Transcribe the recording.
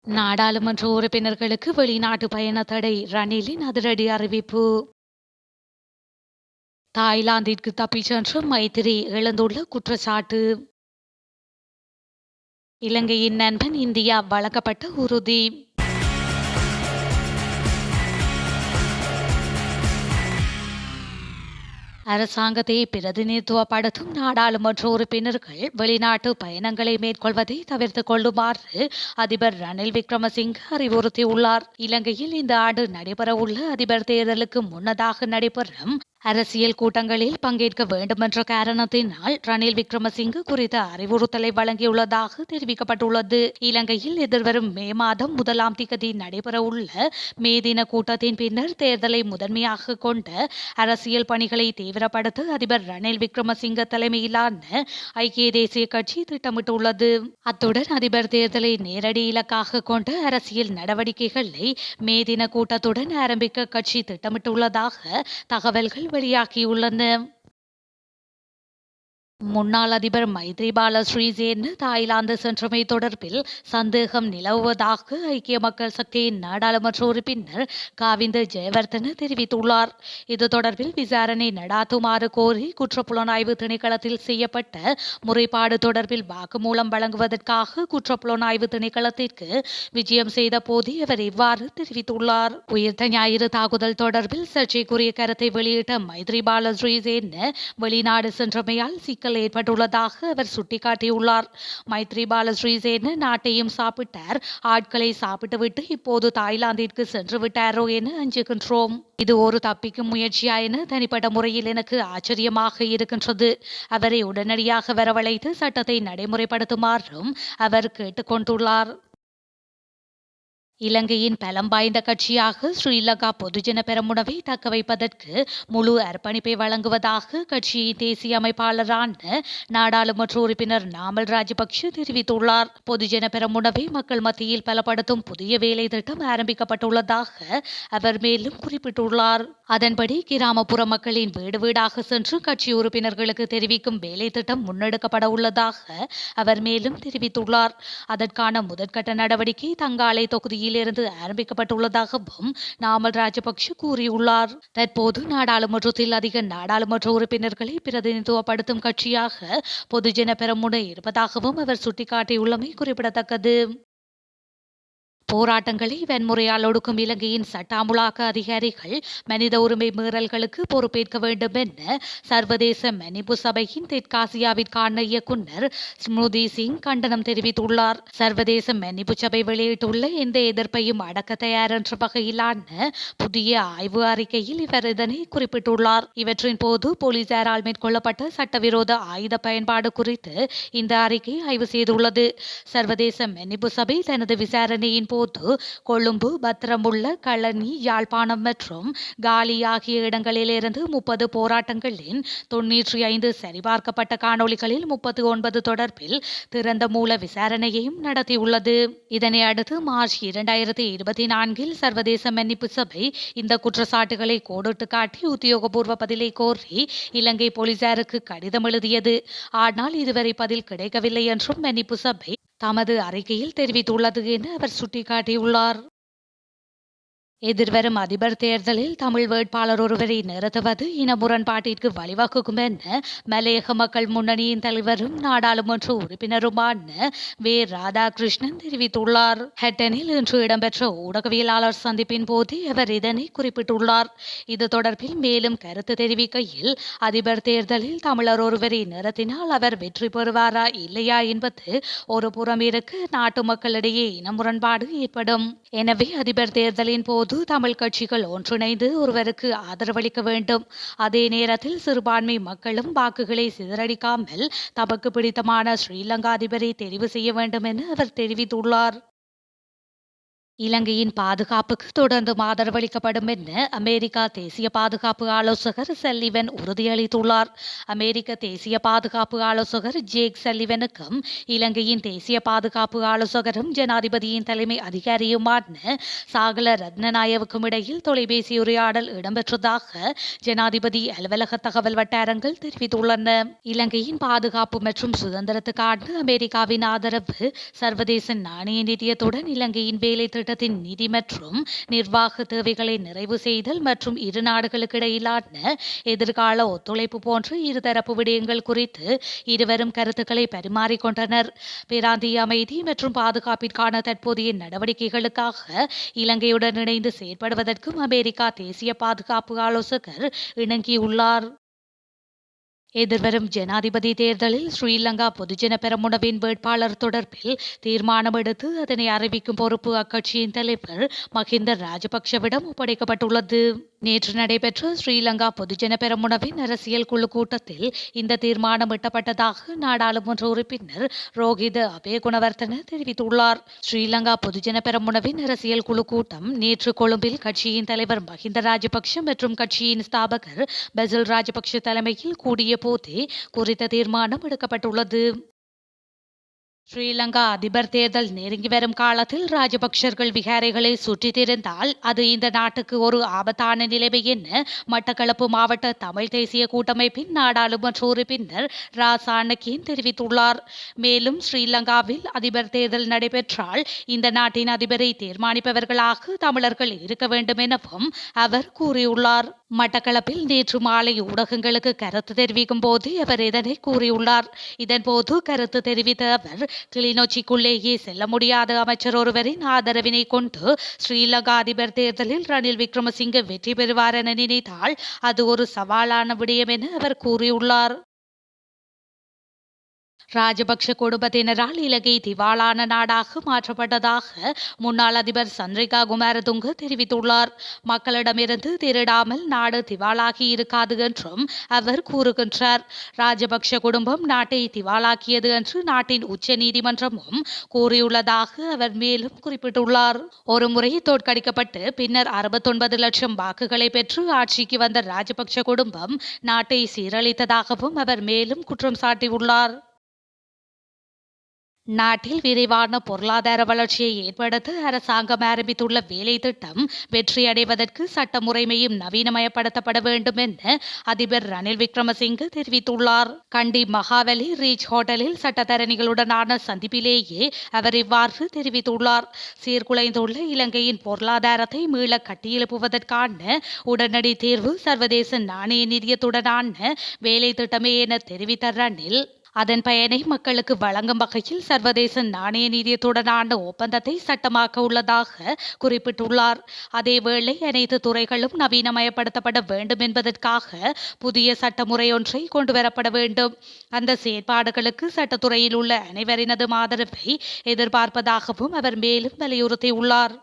நாடாளுமன்ற உறுப்பினர்களுக்கு வெளிநாட்டு பயண தடை ரணிலின் அதிரடி அறிவிப்பு. தாய்லாந்திற்கு தப்பிச் சென்ற மைத்திரி எழுந்துள்ள குற்றச்சாட்டு. இலங்கையின் நண்பன் இந்தியா வழங்கப்பட்ட உறுதி. அரசாங்கத்தை பிரதிநிதித்துவப்படுத்தும் நாடாளுமன்ற உறுப்பினர்கள் வெளிநாட்டு பயணங்களை மேற்கொள்வதை தவிர்த்துக் கொள்ளுமாறு அதிபர் ரணில் விக்ரமசிங்கே அறிவுறுத்தியுள்ளார். இலங்கையில் இந்த ஆண்டு நடைபெறவுள்ள அதிபர் தேர்தலுக்கு முன்னதாக நடைபெறும் அரசியல் கூட்டங்களில் பங்கேற்க வேண்டுமென்ற காரணத்தினால் ரணில் விக்ரமசிங்கே குறித்த அறிவுறுத்தலை வழங்கியுள்ளதாக தெரிவிக்கப்பட்டுள்ளது. இலங்கையில் எதிர்வரும் மே மாதம் 1ஆம் திகதி நடைபெறவுள்ள மே தின கூட்டத்தின் பின்னர் தேர்தலை முதன்மையாக கொண்ட அரசியல் பணிகளை தீவிரப்படுத்த அதிபர் ரணில் விக்ரமசிங்கே தலைமையிலான ஐக்கிய தேசிய கட்சி திட்டமிட்டுள்ளது. அத்துடன் அதிபர் தேர்தலை நேரடி இலக்காக கொண்ட அரசியல் நடவடிக்கைகளை மே தின கூட்டத்துடன் ஆரம்பிக்க கட்சி திட்டமிட்டுள்ளதாக தகவல்கள் வெளியாகியுள்ளன. முன்னாள் அதிபர் மைத்ரிபால சிறிசேன தாய்லாந்து சென்றமை தொடர்பில் சந்தேகம் நிலவுவதாக ஐக்கிய மக்கள் சக்தியின் நாடாளுமன்ற உறுப்பினர் காவிந்த ஜெயவர்தன தெரிவித்துள்ளார். இது தொடர்பில் விசாரணை நடாத்துமாறு கோரி குற்றப்புலனாய்வு திணைக்களத்தில் செய்யப்பட்ட முறைப்பாடு தொடர்பில் வாக்குமூலம் வழங்குவதற்காக குற்றப்புலனாய்வு திணைக்களத்திற்கு விஜயம் செய்த போது அவர் இவ்வாறு தெரிவித்துள்ளார். உயிர்த்த ஞாயிறு தாக்குதல் தொடர்பில் சர்ச்சைக்குரிய கருத்தை வெளியிட்ட மைத்ரிபால சிறிசேன வெளிநாடு சென்றமையால் சிக்கல் ஏற்பட்டுள்ளதாக அவர் சுட்டிக்காட்டியுள்ளார். மைத்ரிபால சிறிசேன நாட்டையும் சாப்பிட்டார், ஆட்களை சாப்பிட்டுவிட்டு இப்போது தாய்லாந்திற்கு சென்று விட்டாரோ என அஞ்சுகின்றோம். இது ஒரு தப்பிக்கும் முயற்சியா என தனிப்பட்ட முறையில் எனக்கு ஆச்சரியமாக இருக்கின்றது. அவரை உடனடியாக வரவழைத்து சட்டத்தை நடைமுறைப்படுத்துமாறும் அவர் கேட்டுக்கொண்டுள்ளார். இலங்கையின் பலம் வாய்ந்த கட்சியாக ஸ்ரீலங்கா பொதுஜன பெரமுனவை தக்கவைப்பதற்கு முழு அர்ப்பணிப்பை வழங்குவதாக கட்சியின் தேசிய அமைப்பாளரான நாடாளுமன்ற உறுப்பினர் நாமல் ராஜபக்ஷ தெரிவித்துள்ளார். பொதுஜன பெரமுனவை மக்கள் மத்தியில் பலப்படுத்தும் புதிய வேலை திட்டம் ஆரம்பிக்கப்பட்டுள்ளதாக அவர் மேலும் குறிப்பிட்டுள்ளார். அதன்படி கிராமப்புற மக்களின் வீடு வீடாக சென்று கட்சி உறுப்பினர்களுக்கு தெரிவிக்கும் வேலை திட்டம் முன்னெடுக்கப்பட உள்ளதாக அவர் மேலும் தெரிவித்துள்ளார். அதற்கான முதற்கட்ட நடவடிக்கை தங்காலை தொகுதியில் இருந்து ஆரம்பிக்கப்பட்டுள்ளதாகவும் நாமல் ராஜபக்ஷ கூறியுள்ளார். தற்போது நாடாளுமன்றத்தில் அதிக நாடாளுமன்ற உறுப்பினர்களை பிரதிநிதித்துவப்படுத்தும் கட்சியாக பொதுஜன பெரமுன இருப்பதாகவும் அவர் சுட்டிக்காட்டியுள்ளமை குறிப்பிடத்தக்கது. போராட்டங்களை வன்முறையால் ஒடுக்கும் இலங்கையின் சட்ட அமுலாக்க அதிகாரிகள் மனித உரிமை மீறல்களுக்கு பொறுப்பேற்க வேண்டும் என சர்வதேச மன்னிப்பு சபையின் தெற்காசியாவிற்கான இயக்குநர் ஸ்மிருதி சிங் கண்டனம் தெரிவித்துள்ளார். சர்வதேச மன்னிப்பு சபை வெளியிட்டுள்ள எந்த எதிர்ப்பையும் அடக்க தயார் என்ற வகையிலான புதிய ஆய்வு அறிக்கையில் இவர் இதனை குறிப்பிட்டுள்ளார். இவற்றின் போது போலீசாரால் மேற்கொள்ளப்பட்ட சட்டவிரோத ஆயுத பயன்பாடு குறித்து இந்த அறிக்கை ஆய்வு செய்துள்ளது. சர்வதேச மன்னிப்பு சபை தனது விசாரணையின் போது கொழும்பு, பத்திரமுல்ல, களனி, யாழ்ப்பாணம் மற்றும் காலி ஆகிய இடங்களிலிருந்து 30 போராட்டங்களின் 95 சரிபார்க்கப்பட்ட காணொளிகளில் 39 தொடர்பில் திறந்த மூல விசாரணையையும் நடத்தியுள்ளது. இதனை அடுத்து மார்ச் 2024 சர்வதேச மன்னிப்பு சபை இந்த குற்றச்சாட்டுகளை கோடிட்டு காட்டி உத்தியோகபூர்வ பதிலை கோரி இலங்கை போலீசாருக்கு கடிதம் எழுதியது. ஆனால் இதுவரை பதில் கிடைக்கவில்லை என்றும் மன்னிப்பு சபை தமது அறிக்கையில் தெரிவித்துள்ளது என அவர் சுட்டிக்காட்டியுள்ளார். எதிர்வரும் அதிபர் தேர்தலில் தமிழ் வேட்பாளர் ஒருவரை நிறுத்துவது இன முரண்பாட்டிற்கு வழிவகுக்கும் என மலையக மக்கள் முன்னணியின் தலைவரும் நாடாளுமன்ற உறுப்பினருமான வே. ராதாகிருஷ்ணன் தெரிவித்துள்ளார். ஹட்டனில் இன்று இடம்பெற்ற ஊடகவியலாளர் சந்திப்பின் போது அவர் இதனை குறிப்பிட்டுள்ளார். இது தொடர்பில் மேலும் கருத்து தெரிவிக்கையில், அதிபர் தேர்தலில் தமிழர் ஒருவரை நிறுத்தினால் அவர் வெற்றி பெறுவாரா இல்லையா என்பது ஒரு புறம் இருக்க, நாட்டு மக்களிடையே இன முரண்பாடு ஏற்படும். எனவே அதிபர் தேர்தலின் போது தமிழ் கட்சிகள் ஒன்றிணைந்து ஒருவருக்கு ஆதரவளிக்க வேண்டும். அதே நேரத்தில் சிறுபான்மை மக்களும் வாக்குகளை சிதறடிக்காமல் தமக்கு பிடித்தமான ஸ்ரீலங்கா அதிபரை தெரிவு செய்ய வேண்டும் என அவர் தெரிவித்துள்ளார். இலங்கையின் பாதுகாப்புக்கு தொடர்ந்து ஆதரவளிக்கப்படும் என அமெரிக்கா தேசிய பாதுகாப்பு ஆலோசகர் சல்லிவன் உறுதியளித்துள்ளார். அமெரிக்க தேசிய பாதுகாப்பு ஆலோசகர் ஜேக் சல்லிவனுக்கும் இலங்கையின் தேசிய பாதுகாப்பு ஆலோசகரும் ஜனாதிபதியின் தலைமை அதிகாரியுமான சாகல ரத்னநாயவுக்கும் இடையில் தொலைபேசி உரையாடல் இடம்பெற்றதாக ஜனாதிபதி அலுவலக தகவல் வட்டாரங்கள் தெரிவித்துள்ளன. இலங்கையின் பாதுகாப்பு மற்றும் சுதந்திரத்துக்கான அமெரிக்காவின் ஆதரவு சர்வதேச நாணய நிதியத்துடன் இலங்கையின் வேலை திட்டத்தின் நிதி மற்றும் நிர்வாக தேவைகளை நிறைவு செய்தல் மற்றும் இரு நாடுகளுக்கு இடையிலான எதிர்கால ஒத்துழைப்பு போன்ற இருதரப்பு விடயங்கள் குறித்து இருவரும் கருத்துக்களை பரிமாறிக்கொண்டனர். பிராந்திய அமைதி மற்றும் பாதுகாப்பிற்கான தற்போதைய நடவடிக்கைகளுக்காக இலங்கையுடன் இணைந்து செயற்படுவதற்கும் அமெரிக்கா தேசிய பாதுகாப்பு ஆலோசகர் இணங்கியுள்ளார். எதிர்வரும் ஜனாதிபதி தேர்தலில் ஸ்ரீலங்கா பொதுஜன பெரமுனவின் வேட்பாளர் தொடர்பில் தீர்மானம் எடுத்து அதனை அறிவிக்கும் பொறுப்பு அக்கட்சியின் தலைவர் மஹிந்த ராஜபக்ஷவிடம் ஒப்படைக்கப்பட்டுள்ளது. நேற்று நடைபெற்ற ஸ்ரீலங்கா பொதுஜன பெரமுனவின் அரசியல் குழு கூட்டத்தில் இந்த தீர்மானம் எட்டப்பட்டதாக நாடாளுமன்ற உறுப்பினர் ரோஹித அபேகுணவர்தன தெரிவித்துள்ளார். ஸ்ரீலங்கா பொதுஜன பெரமுனவின் அரசியல் குழு கூட்டம் நேற்று கொழும்பில் கட்சியின் தலைவர் மஹிந்த ராஜபக்ஷ மற்றும் கட்சியின் ஸ்தாபகர் பசில் ராஜபக்ஷ தலைமையில் கூடிய போதே குறித்த தீர்மானம் எடுக்கப்பட்டுள்ளது. ஸ்ரீலங்கா அதிபர் தேர்தல் நெருங்கி வரும் காலத்தில் ராஜபக்சர்கள் விகாரைகளை சுற்றித் திரிந்தால் அது இந்த நாட்டுக்கு ஒரு ஆபத்தான நிலைமை என மட்டக்களப்பு மாவட்ட தமிழ் தேசிய கூட்டமைப்பின் நாடாளுமன்ற உறுப்பினர் ரா சாணக்கியன் தெரிவித்துள்ளார். மேலும் ஸ்ரீலங்காவில் அதிபர் தேர்தல் நடைபெற்றால் இந்த நாட்டின் அதிபரை தீர்மானிப்பவர்களாக தமிழர்கள் இருக்க வேண்டும் எனவும் அவர் கூறியுள்ளார். மட்டக்களப்பில் நேற்று மாலை ஊடகங்களுக்கு கருத்து தெரிவிக்கும் போது அவர் இதனை கூறியுள்ளார். இதன்போது கருத்து தெரிவித்த அவர் கிளிநொச்சிக்குள்ளேயே செல்ல முடியாத அமைச்சர் ஒருவரின் ஆதரவினை கொண்டு ஸ்ரீலங்கா அதிபர் தேர்தலில் ரணில் விக்ரமசிங்கே வெற்றி பெறுவார் என நினைத்தால் அது ஒரு சவாலான விடயம் என அவர் கூறியுள்ளார். ராஜபக்ஷ குடும்பத்தினரால் இலங்கை திவாலான நாடாக மாற்றப்பட்டதாக முன்னாள் அதிபர் சந்திரிகா குமாரதுங்க தெரிவித்துள்ளார். மக்களிடமிருந்து திருடாமல் நாடு திவாலாகி இருக்காது என்றும் அவர் கூறுகின்றார். ராஜபக்ஷ குடும்பம் நாட்டை திவாலாக்கியது என்று நாட்டின் உச்ச நீதிமன்றமும் கூறியுள்ளதாக அவர் மேலும் குறிப்பிட்டுள்ளார். ஒருமுறை தோற்கடிக்கப்பட்டு பின்னர் 69 லட்சம் வாக்குகளை பெற்று ஆட்சிக்கு வந்த ராஜபக்ஷ குடும்பம் நாட்டை சீரழித்ததாகவும் அவர் மேலும் குற்றம் சாட்டியுள்ளார். நாட்டில் விரைவான பொருளாதார வளர்ச்சியை ஏற்படுத்த அரசாங்கம் ஆரம்பித்துள்ள வேலை திட்டம் வெற்றியடைவதற்கு சட்ட முறைமையும் நவீனமயப்படுத்தப்பட வேண்டும் என அதிபர் ரணில் விக்ரமசிங்கே தெரிவித்துள்ளார். கண்டி மகாவலி ரீச் ஹோட்டலில் சட்டத்தரணிகளுடனான சந்திப்பிலேயே அவர் இவ்வாறு தெரிவித்துள்ளார். சீர்குலைந்துள்ள இலங்கையின் பொருளாதாரத்தை மீள கட்டியெழுப்புவதற்கான உடனடி தீர்வு சர்வதேச நாணய நிதியத்துடனான வேலை திட்டமே என தெரிவித்த ரணில் அதன் பயனை மக்களுக்கு வழங்கும் வகையில் சர்வதேச நாணய நிதியத்துடனான ஒப்பந்தத்தை சட்டமாக்க உள்ளதாக குறிப்பிட்டுள்ளார். அதேவேளை அனைத்து துறைகளும் நவீனமயப்படுத்தப்பட வேண்டும் என்பதற்காக புதிய சட்டமுறை ஒன்றை கொண்டுவரப்பட வேண்டும். அந்த செயற்பாடுகளுக்கு சட்டத்துறையில் உள்ள அனைவரினதும் ஆதரவை எதிர்பார்ப்பதாகவும் அவர் மேலும் வலியுறுத்தியுள்ளார்.